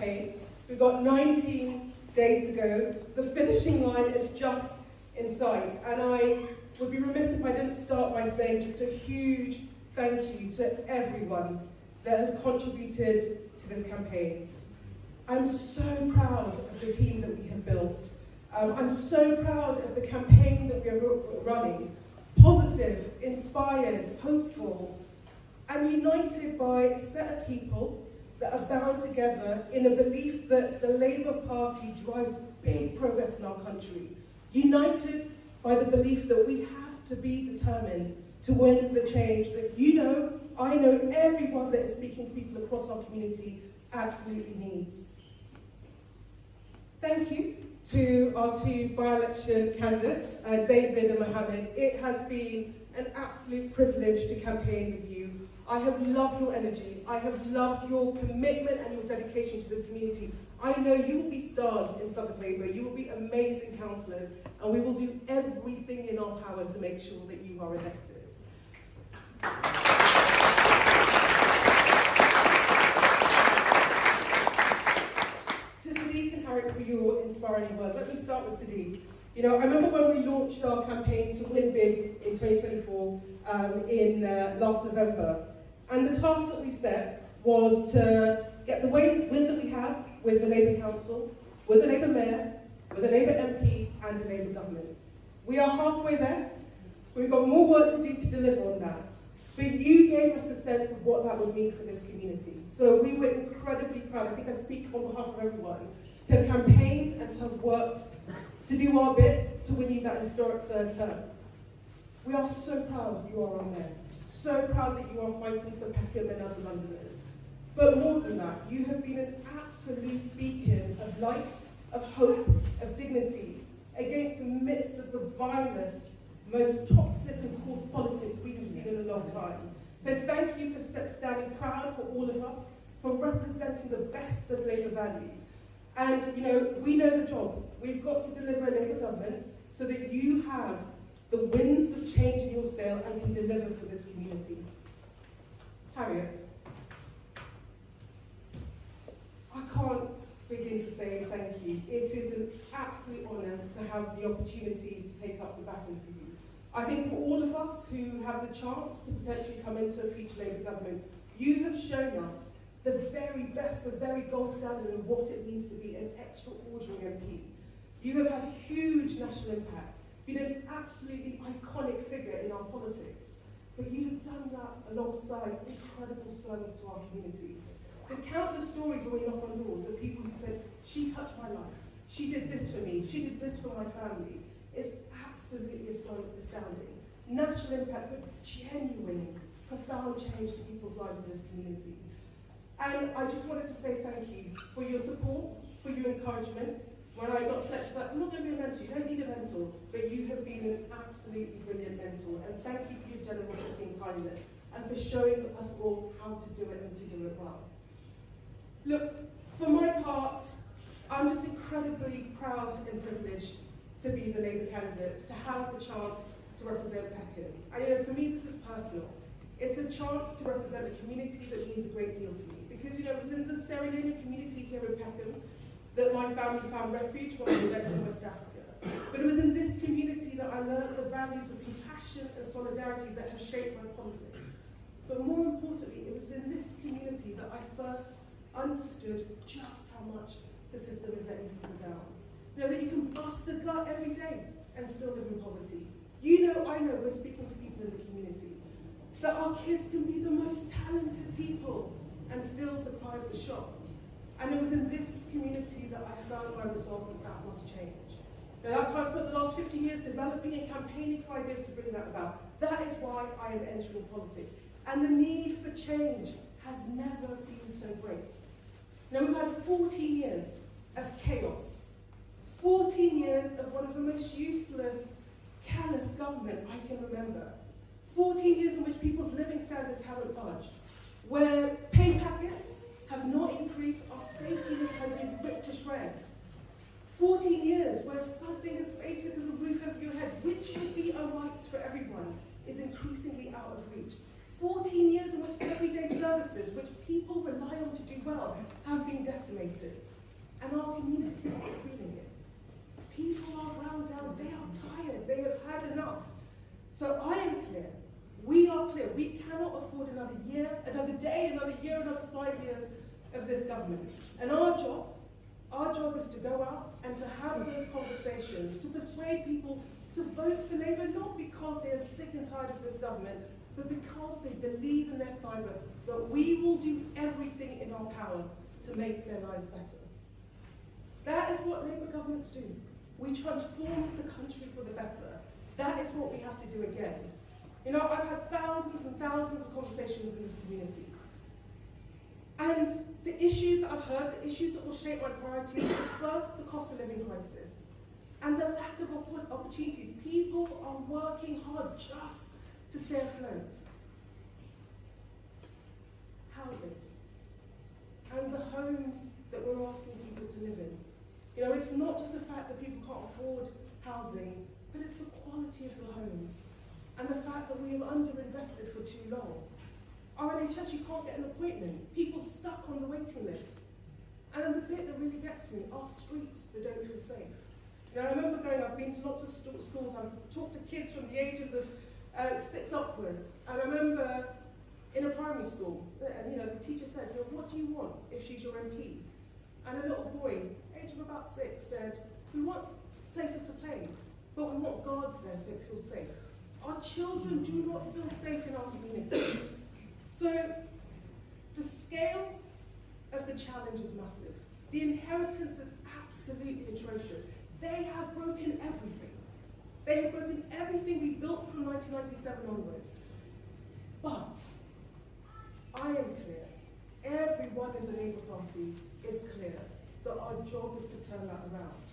campaign. We've got 19 days to go. The finishing line is just in sight. And I would be remiss if I didn't start by saying just a huge thank you to everyone that has contributed to this campaign. I'm so proud of the team that we have built. I'm so proud of the campaign that we are running. Positive, inspired, hopeful, and united by a set of people that are bound together in a belief that the Labour Party drives big progress in our country. United by the belief that we have to be determined to win the change that you know, I know, everyone that is speaking to people across our community absolutely needs. Thank you to our two by-election candidates, David and Mohammed. It has been an absolute privilege to campaign with you. I have loved your energy. I have loved your commitment and your dedication to this community. I know you will be stars in Southwark Labour. You will be amazing councillors, and we will do everything in our power to make sure that you are elected. For your inspiring words. Let me start with Sadiq. You know, I remember when we launched our campaign to win big in 2024 in last November, and the task that we set was to get the win that we have with the Labour Council, with the Labour Mayor, with a Labour MP and a Labour government. We are halfway there. We've got more work to do to deliver on that. But you gave us a sense of what that would mean for this community. So we were incredibly proud. I think I speak on behalf of everyone, to campaign and to have worked to do our bit to win you that historic third term. We are so proud you are on there. So proud that you are fighting for Peckham and other Londoners. But more than that, you have been an absolute beacon of light, of hope, of dignity, against the midst of the vilest, most toxic and coarse politics we have seen in a long time. So thank you for standing proud for all of us, for representing the best of Labour values. And, you know, we know the job. We've got to deliver a Labour government so that you have the winds of change in your sail and can deliver for this community. Harriet, I can't begin to say thank you. It is an absolute honour to have the opportunity to take up the baton for you. I think for all of us who have the chance to potentially come into a future Labour government, you have shown us the very best, the very gold standard of what it means to be an extraordinary MP. You have had huge national impact, been an absolutely iconic figure in our politics, but you have done that alongside incredible service to our community. The countless stories when we knock on doors of people who said, she touched my life, she did this for me, she did this for my family. It's absolutely astounding. National impact, but genuine, profound change to people's lives in this community. And I just wanted to say thank you for your support, for your encouragement. When I got selected, I'm not going to be a mentor, you don't need a mentor, but you have been an absolutely brilliant mentor. And thank you for your generosity and kindness, and for showing us all how to do it and to do it well. Look, for my part, I'm just incredibly proud and privileged to be the Labour candidate, to have the chance to represent Peckham. And you know, for me, this is personal. It's a chance to represent a community that means a great deal to me. Because, you know, it was in the Serralanian community here in Peckham that my family found refuge when we went to West Africa. But it was in this community that I learned the values of compassion and solidarity that have shaped my politics. But more importantly, it was in this community that I first understood just how much the system is letting people down. You know, that you can bust a gut every day and still live in poverty. You know, I know, we're speaking to people in the community, that our kids can be the most talented people and still deprived the shot. And it was in this community that I found my resolve that must change. Now that's why I spent the last 50 years developing and campaigning for ideas to bring that about. That is why I am entering politics. And the need for change has never been so great. Now we've had 14 years of chaos. 14 years of one of the most useless, callous government I can remember. 14 years in which people's living standards haven't budged, where pay packets have not increased, our safety nets have been ripped to shreds. 14 years where something as basic as a roof over your head, which should be a right for everyone, is increasingly out of reach. 14 years in which everyday services, which people rely on to do well, have been decimated. government. And our job is to go out and to have those conversations, to persuade people to vote for Labour, not because they are sick and tired of this government, but because they believe in their fibre that we will do everything in our power to make their lives better. That is what Labour governments do. We transform the country for the better. That is what we have to do again. You know, I've had thousands and thousands of conversations in this community. And the issues that I've heard, the issues that will shape my priorities is first the cost of living crisis and the lack of opportunities. People are working hard just to stay afloat. Housing and the homes that we're asking people to live in. You know, it's not just the fact that people can't afford housing, but it's the quality of the homes and the fact that we have underinvested for too long. Our NHS, you can't get an appointment. People stuck on the waiting list. And the bit that really gets me are streets that don't feel safe. You know, I remember I've been to lots of schools, I've talked to kids from the ages of 6 upwards, and I remember in a primary school, and you know, the teacher said, you know, what do you want if she's your MP? And a little boy, age of about 6, said, we want places to play, but we want guards there so it feels safe. Our children do not feel safe in our community. So the scale of the challenge is massive. The inheritance is absolutely atrocious. They have broken everything. They have broken everything we built from 1997 onwards. But I am clear, everyone in the Labour Party is clear, that our job is to turn that around.